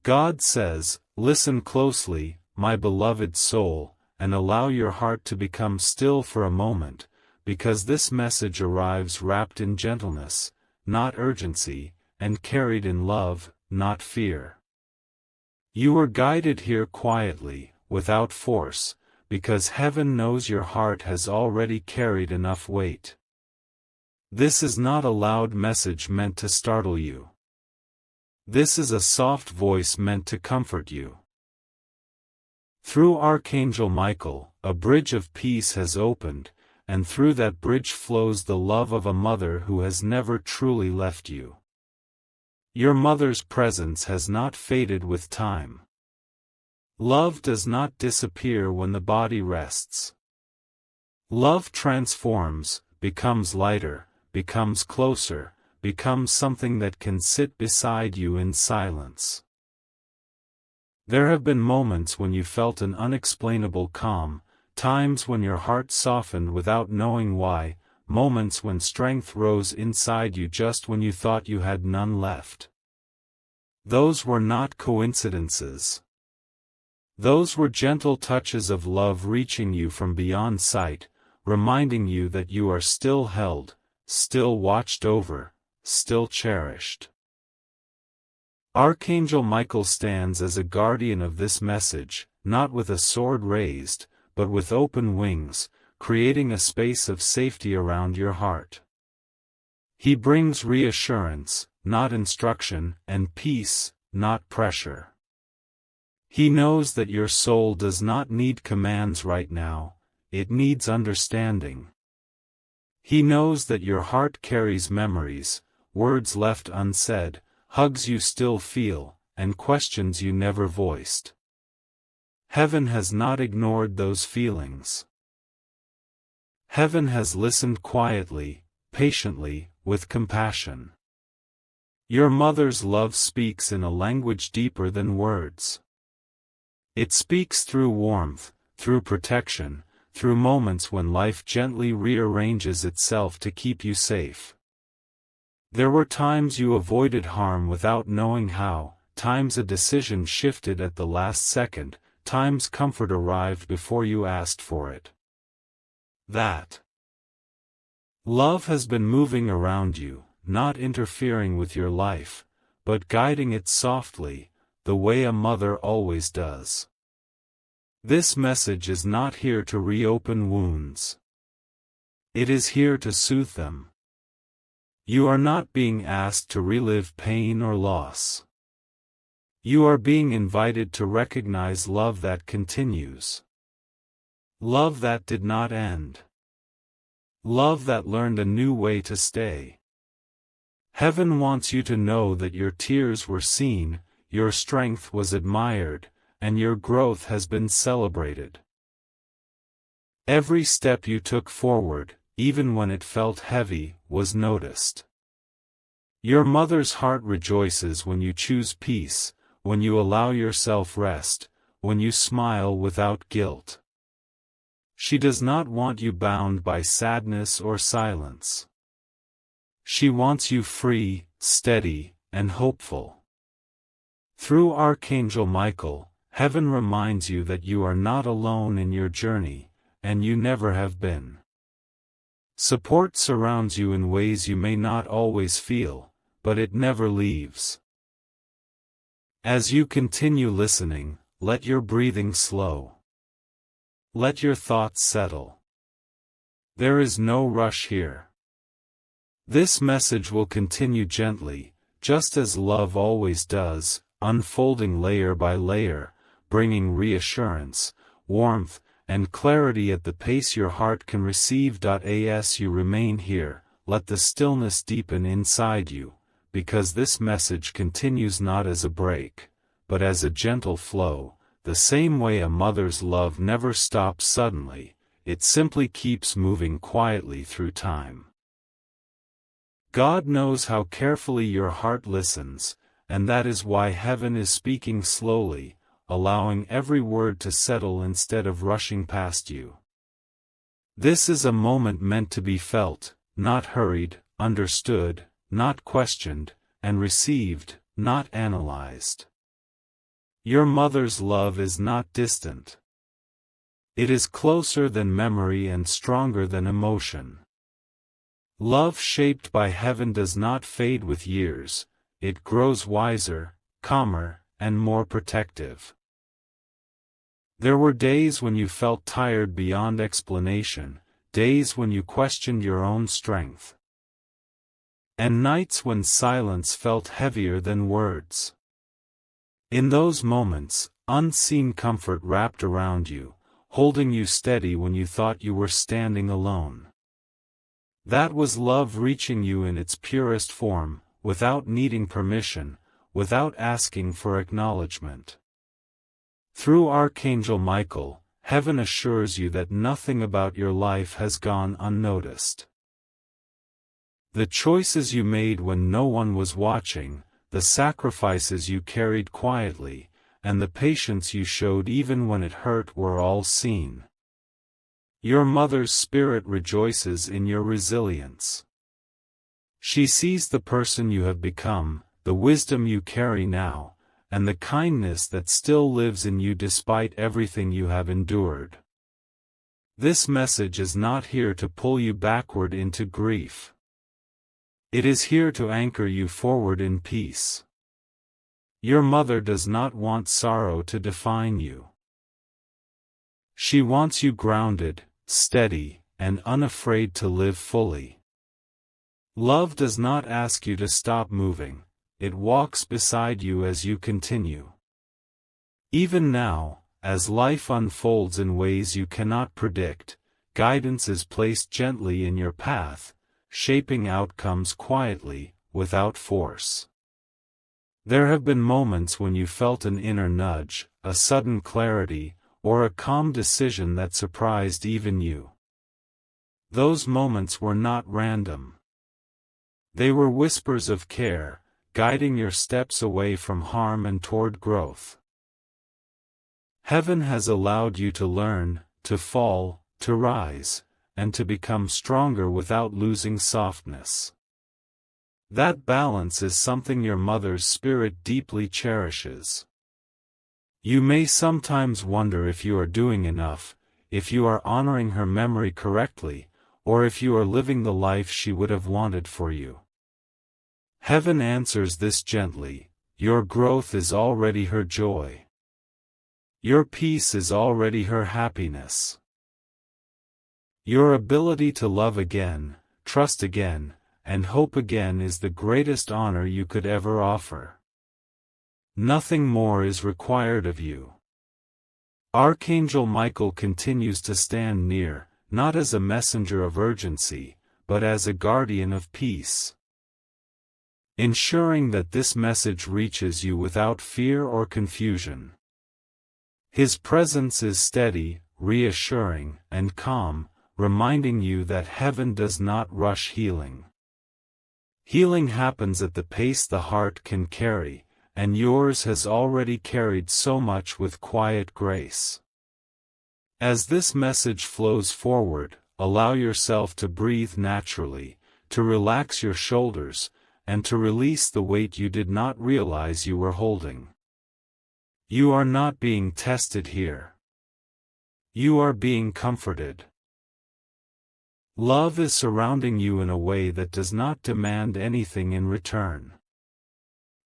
God says, "Listen closely, my beloved soul, and allow your heart to become still for a moment, because this message arrives wrapped in gentleness, not urgency, and carried in love, not fear." You are guided here quietly, without force, because heaven knows your heart has already carried enough weight. This is not a loud message meant to startle you. This is a soft voice meant to comfort you. Through Archangel Michael, a bridge of peace has opened, and through that bridge flows the love of a mother who has never truly left you. Your mother's presence has not faded with time. Love does not disappear when the body rests. Love transforms, becomes lighter, becomes closer, becomes something that can sit beside you in silence. There have been moments when you felt an unexplainable calm, times when your heart softened without knowing why, moments when strength rose inside you just when you thought you had none left. Those were not coincidences. Those were gentle touches of love reaching you from beyond sight, reminding you that you are still held, still watched over, still cherished. Archangel Michael stands as a guardian of this message, not with a sword raised, but with open wings, creating a space of safety around your heart. He brings reassurance, not instruction, and peace, not pressure. He knows that your soul does not need commands right now, it needs understanding. He knows that your heart carries memories, words left unsaid, hugs you still feel, and questions you never voiced. Heaven has not ignored those feelings. Heaven has listened quietly, patiently, with compassion. Your mother's love speaks in a language deeper than words. It speaks through warmth, through protection, through moments when life gently rearranges itself to keep you safe. There were times you avoided harm without knowing how, times a decision shifted at the last second, times comfort arrived before you asked for it. That love has been moving around you, not interfering with your life, but guiding it softly, the way a mother always does. This message is not here to reopen wounds. It is here to soothe them. You are not being asked to relive pain or loss. You are being invited to recognize love that continues. Love that did not end. Love that learned a new way to stay. Heaven wants you to know that your tears were seen, your strength was admired, and your growth has been celebrated. Every step you took forward, even when it felt heavy, was noticed. Your mother's heart rejoices when you choose peace, when you allow yourself rest, when you smile without guilt. She does not want you bound by sadness or silence. She wants you free, steady, and hopeful. Through Archangel Michael, heaven reminds you that you are not alone in your journey, and you never have been. Support surrounds you in ways you may not always feel, but it never leaves. As you continue listening, let your breathing slow. Let your thoughts settle. There is no rush here. This message will continue gently, just as love always does, unfolding layer by layer, bringing reassurance, warmth, and clarity at the pace your heart can receive. As you remain here, let the stillness deepen inside you, because this message continues not as a break, but as a gentle flow, the same way a mother's love never stops suddenly, it simply keeps moving quietly through time. God knows how carefully your heart listens, and that is why heaven is speaking slowly, allowing every word to settle instead of rushing past you. This is a moment meant to be felt, not hurried, understood, not questioned, and received, not analyzed. Your mother's love is not distant. It is closer than memory and stronger than emotion. Love shaped by heaven does not fade with years, it grows wiser, calmer, and more protective. There were days when you felt tired beyond explanation, days when you questioned your own strength. And nights when silence felt heavier than words. In those moments, unseen comfort wrapped around you, holding you steady when you thought you were standing alone. That was love reaching you in its purest form, without needing permission, without asking for acknowledgement. Through Archangel Michael, heaven assures you that nothing about your life has gone unnoticed. The choices you made when no one was watching, the sacrifices you carried quietly, and the patience you showed even when it hurt were all seen. Your mother's spirit rejoices in your resilience. She sees the person you have become, the wisdom you carry now, and the kindness that still lives in you despite everything you have endured. This message is not here to pull you backward into grief. It is here to anchor you forward in peace. Your mother does not want sorrow to define you. She wants you grounded, steady, and unafraid to live fully. Love does not ask you to stop moving, it walks beside you as you continue. Even now, as life unfolds in ways you cannot predict, guidance is placed gently in your path, shaping outcomes quietly, without force. There have been moments when you felt an inner nudge, a sudden clarity, or a calm decision that surprised even you. Those moments were not random. They were whispers of care, guiding your steps away from harm and toward growth. Heaven has allowed you to learn, to fall, to rise, and to become stronger without losing softness. That balance is something your mother's spirit deeply cherishes. You may sometimes wonder if you are doing enough, if you are honoring her memory correctly, or if you are living the life she would have wanted for you. Heaven answers this gently: your growth is already her joy. Your peace is already her happiness. Your ability to love again, trust again, and hope again is the greatest honor you could ever offer. Nothing more is required of you. Archangel Michael continues to stand near, not as a messenger of urgency, but as a guardian of peace. Ensuring that this message reaches you without fear or confusion. His presence is steady, reassuring, and calm, reminding you that heaven does not rush healing. Healing happens at the pace the heart can carry, and yours has already carried so much with quiet grace. As this message flows forward, allow yourself to breathe naturally, to relax your shoulders, and to release the weight you did not realize you were holding. You are not being tested here. You are being comforted. Love is surrounding you in a way that does not demand anything in return.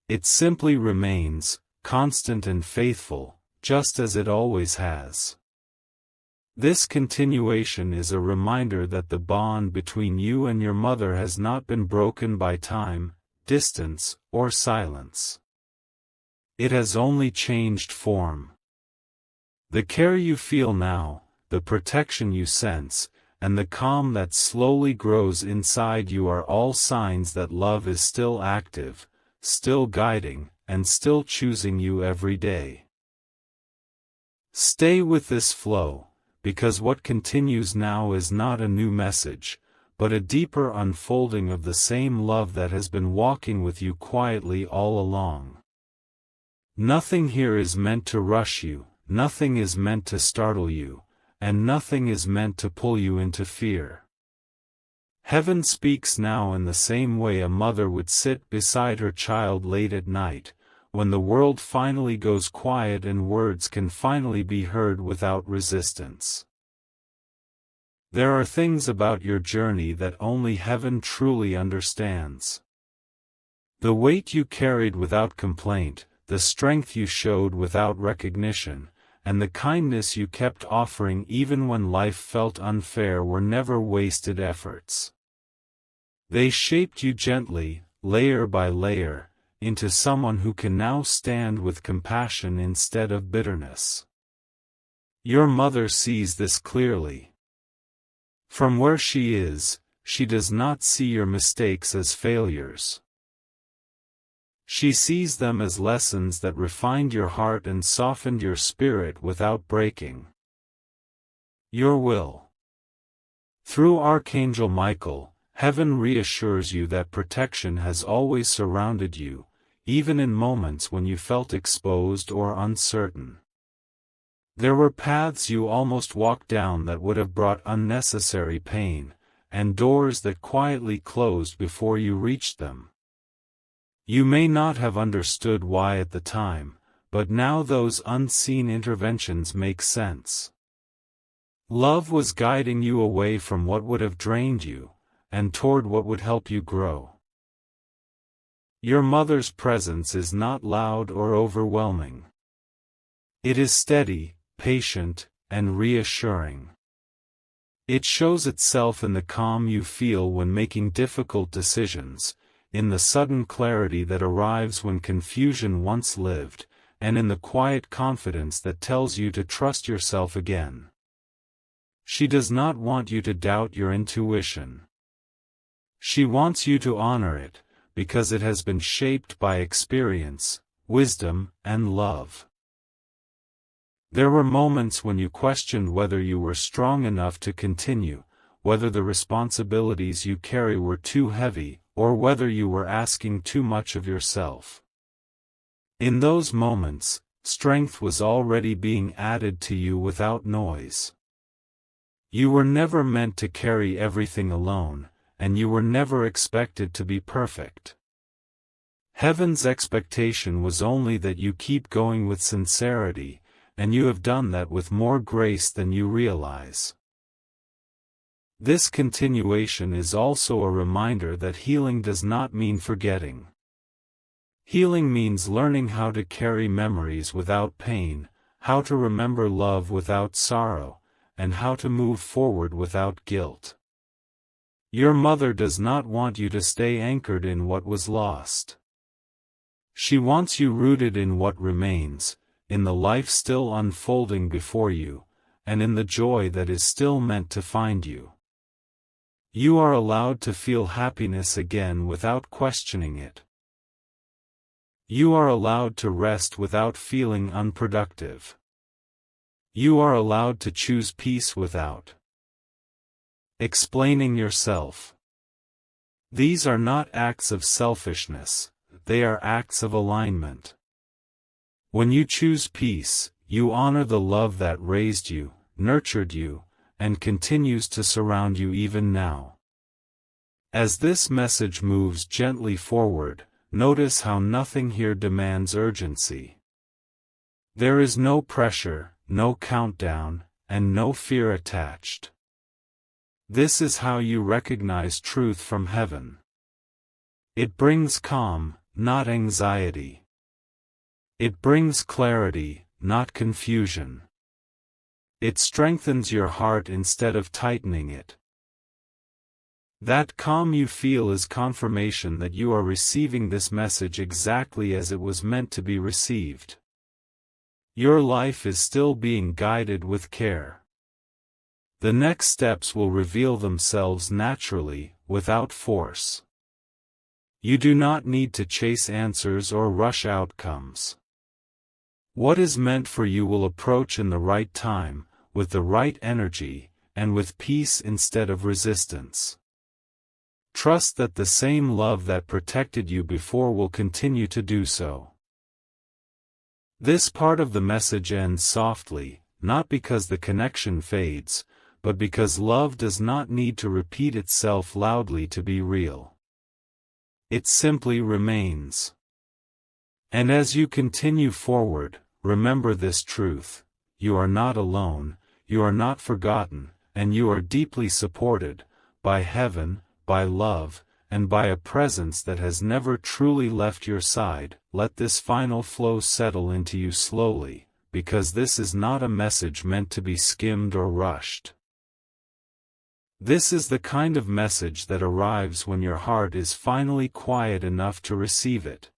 It simply remains, constant and faithful, just as it always has. This continuation is a reminder that the bond between you and your mother has not been broken by time, distance, or silence. It has only changed form. The care you feel now, the protection you sense, and the calm that slowly grows inside you are all signs that love is still active, still guiding, and still choosing you every day. Stay with this flow, because what continues now is not a new message, but a deeper unfolding of the same love that has been walking with you quietly all along. Nothing here is meant to rush you, nothing is meant to startle you, and nothing is meant to pull you into fear. Heaven speaks now in the same way a mother would sit beside her child late at night, when the world finally goes quiet and words can finally be heard without resistance. There are things about your journey that only heaven truly understands. The weight you carried without complaint, the strength you showed without recognition, and the kindness you kept offering even when life felt unfair were never wasted efforts. They shaped you gently, layer by layer, into someone who can now stand with compassion instead of bitterness. Your mother sees this clearly. From where she is, she does not see your mistakes as failures. She sees them as lessons that refined your heart and softened your spirit without breaking your will. Through Archangel Michael, heaven reassures you that protection has always surrounded you, even in moments when you felt exposed or uncertain. There were paths you almost walked down that would have brought unnecessary pain, and doors that quietly closed before you reached them. You may not have understood why at the time, but now those unseen interventions make sense. Love was guiding you away from what would have drained you, and toward what would help you grow. Your mother's presence is not loud or overwhelming. It is steady, patient, and reassuring. It shows itself in the calm you feel when making difficult decisions, in the sudden clarity that arrives when confusion once lived, and in the quiet confidence that tells you to trust yourself again. She does not want you to doubt your intuition. She wants you to honor it, because it has been shaped by experience, wisdom, and love. There were moments when you questioned whether you were strong enough to continue, whether the responsibilities you carry were too heavy, or whether you were asking too much of yourself. In those moments, strength was already being added to you without noise. You were never meant to carry everything alone, and you were never expected to be perfect. Heaven's expectation was only that you keep going with sincerity, and you have done that with more grace than you realize. This continuation is also a reminder that healing does not mean forgetting. Healing means learning how to carry memories without pain, how to remember love without sorrow, and how to move forward without guilt. Your mother does not want you to stay anchored in what was lost. She wants you rooted in what remains, in the life still unfolding before you, and in the joy that is still meant to find you. You are allowed to feel happiness again without questioning it. You are allowed to rest without feeling unproductive. You are allowed to choose peace without explaining yourself. These are not acts of selfishness, they are acts of alignment. When you choose peace, you honor the love that raised you, nurtured you, and continues to surround you even now. As this message moves gently forward, notice how nothing here demands urgency. There is no pressure, no countdown, and no fear attached. This is how you recognize truth from heaven. It brings calm, not anxiety. It brings clarity, not confusion. It strengthens your heart instead of tightening it. That calm you feel is confirmation that you are receiving this message exactly as it was meant to be received. Your life is still being guided with care. The next steps will reveal themselves naturally, without force. You do not need to chase answers or rush outcomes. What is meant for you will approach in the right time, with the right energy, and with peace instead of resistance. Trust that the same love that protected you before will continue to do so. This part of the message ends softly, not because the connection fades, but because love does not need to repeat itself loudly to be real. It simply remains. And as you continue forward, remember this truth: you are not alone, you are not forgotten, and you are deeply supported, by heaven, by love, and by a presence that has never truly left your side. Let this final flow settle into you slowly, because this is not a message meant to be skimmed or rushed. This is the kind of message that arrives when your heart is finally quiet enough to receive it.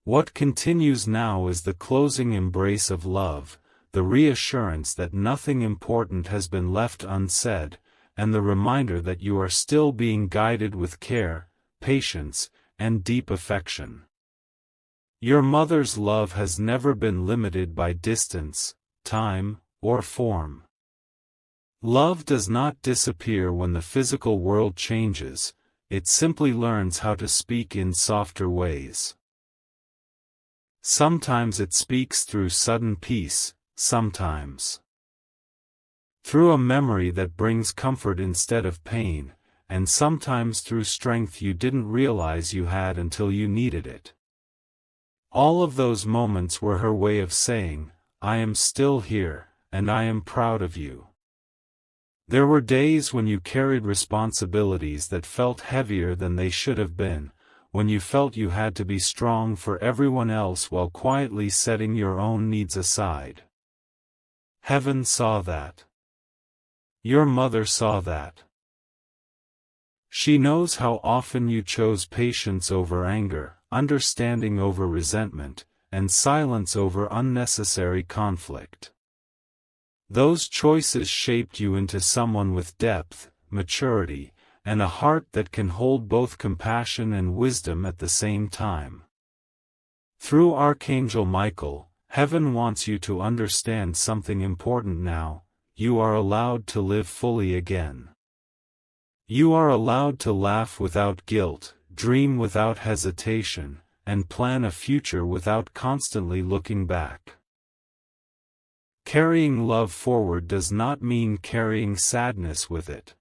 What continues now is the closing embrace of love, the reassurance that nothing important has been left unsaid, and the reminder that you are still being guided with care, patience, and deep affection. Your mother's love has never been limited by distance, time, or form. Love does not disappear when the physical world changes, it simply learns how to speak in softer ways. Sometimes it speaks through sudden peace, sometimes through a memory that brings comfort instead of pain, and sometimes through strength you didn't realize you had until you needed it. All of those moments were her way of saying, "I am still here, and I am proud of you." There were days when you carried responsibilities that felt heavier than they should have been, when you felt you had to be strong for everyone else while quietly setting your own needs aside. Heaven saw that. Your mother saw that. She knows how often you chose patience over anger, understanding over resentment, and silence over unnecessary conflict. Those choices shaped you into someone with depth, maturity, and a heart that can hold both compassion and wisdom at the same time. Through Archangel Michael, heaven wants you to understand something important now: you are allowed to live fully again. You are allowed to laugh without guilt, dream without hesitation, and plan a future without constantly looking back. Carrying love forward does not mean carrying sadness with it.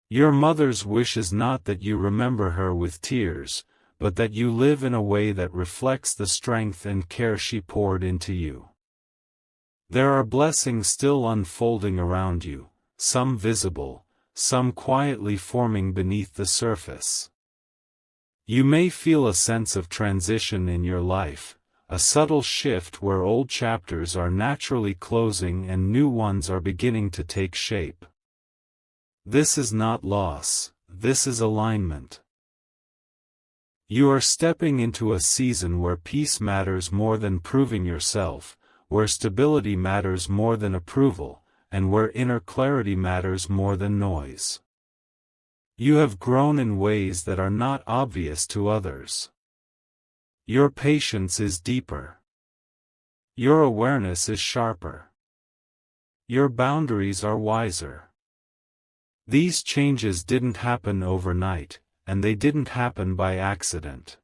Your mother's wish is not that you remember her with tears, but that you live in a way that reflects the strength and care she poured into you. There are blessings still unfolding around you, some visible, some quietly forming beneath the surface. You may feel a sense of transition in your life, a subtle shift where old chapters are naturally closing and new ones are beginning to take shape. This is not loss, this is alignment. You are stepping into a season where peace matters more than proving yourself, where stability matters more than approval, and where inner clarity matters more than noise. You have grown in ways that are not obvious to others. Your patience is deeper. Your awareness is sharper. Your boundaries are wiser. These changes didn't happen overnight, and they didn't happen by accident.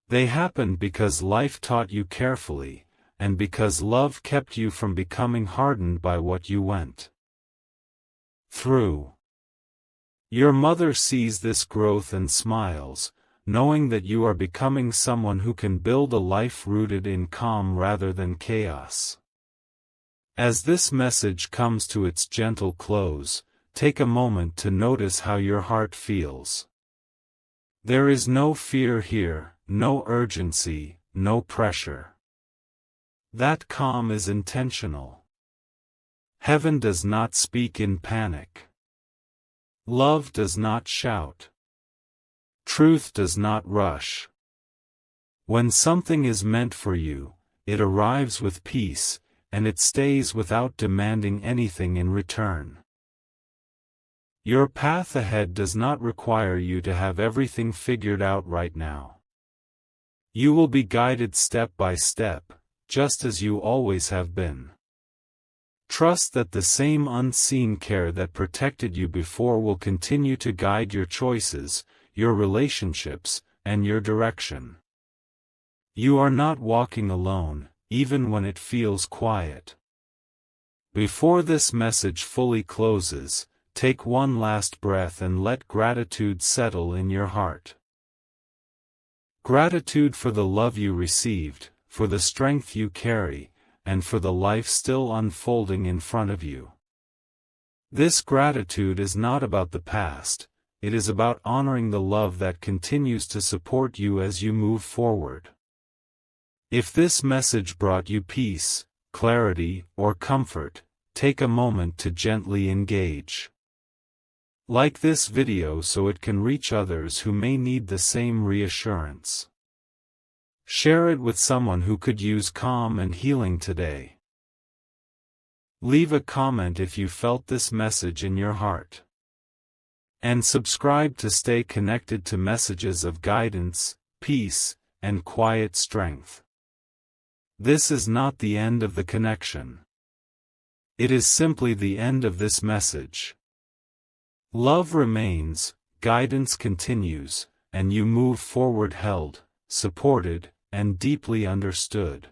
They happened because life taught you carefully, and because love kept you from becoming hardened by what you went through. Your mother sees this growth and smiles, knowing that you are becoming someone who can build a life rooted in calm rather than chaos. As this message comes to its gentle close, take a moment to notice how your heart feels. There is no fear here, no urgency, no pressure. That calm is intentional. Heaven does not speak in panic. Love does not shout. Truth does not rush. When something is meant for you, it arrives with peace, and it stays without demanding anything in return. Your path ahead does not require you to have everything figured out right now. You will be guided step by step, just as you always have been. Trust that the same unseen care that protected you before will continue to guide your choices, your relationships, and your direction. You are not walking alone, even when it feels quiet. Before this message fully closes, take one last breath and let gratitude settle in your heart. Gratitude for the love you received, for the strength you carry, and for the life still unfolding in front of you. This gratitude is not about the past, it is about honoring the love that continues to support you as you move forward. If this message brought you peace, clarity, or comfort, take a moment to gently engage. Like this video so it can reach others who may need the same reassurance. Share it with someone who could use calm and healing today. Leave a comment if you felt this message in your heart. And subscribe to stay connected to messages of guidance, peace, and quiet strength. This is not the end of the connection. It is simply the end of this message. Love remains, guidance continues, and you move forward held, supported, and deeply understood.